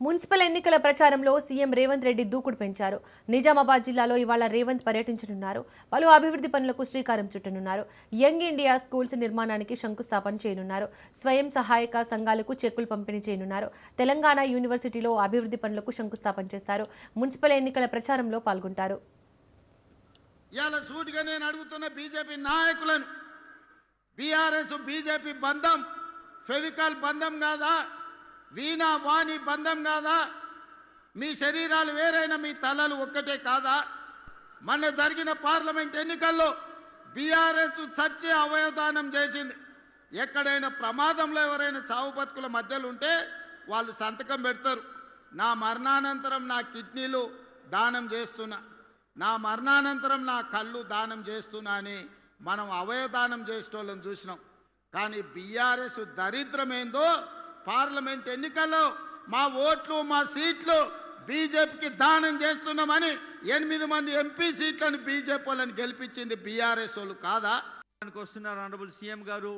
Municipal ఎన్నికల ప్రచారంలో CM Revanth Reddy దూకుడు పెంచారు. నిజామాబాద్ జిల్లాలో ఇవాళ రేవంత్ పర్యటించనున్నారు. పలు అభివృద్ధి పనులకు శ్రీకారం చుట్టనున్నారు. యంగ్ ఇండియా స్కూల్స్ నిర్మాణానికి శంకుస్థాపన చేయనున్నారు. స్వయం సహాయక సంఘాలకు చెక్కులు పంపిణీ చేయనున్నారు. తెలంగాణ యూనివర్సిటీలో అభివృద్ధి పనులకు శంకుస్థాపన చేస్తారు. మున్సిపల్ ఎన్నికల ప్రచారంలో పాల్గొంటారు. ఇవాళ సూటిగా నేను అడుగుతున్న బీజేపీ నాయకులను, బీఆర్ఎస్ బీజేపీ బంధం ఫెవికాల్ బంధం కాదా, వీణా వాణి బంధం కాదా, మీ శరీరాలు వేరైనా మీ తలలు ఒక్కటే కాదా? మొన్న జరిగిన పార్లమెంట్ ఎన్నికల్లో బీఆర్ఎస్ చచ్చే అవయవదానం చేసింది. ఎక్కడైనా ప్రమాదంలో ఎవరైనా చావు బతుకుల మధ్యలో ఉంటే వాళ్ళు సంతకం పెడతారు, నా మరణానంతరం నా కిడ్నీలు దానం చేస్తున్నా, నా మరణానంతరం నా కళ్ళు దానం చేస్తున్నా అని మనం అవయవదానం చేసేటోళ్ళని చూసినాం. కానీ బీఆర్ఎస్ దరిద్రం ఏందో, పార్లమెంట్ ఎన్నికల్లో మా ఓట్లు మా సీట్లు బీజేపీకి దానం చేస్తున్నామని 8 మంది ఎంపీ సీట్లను బీజేపీ వాళ్ళని గెలిపించింది బీఆర్ఎస్ వాళ్ళు కాదా? వస్తున్నారు ఆనరబుల్ సీఎం గారు.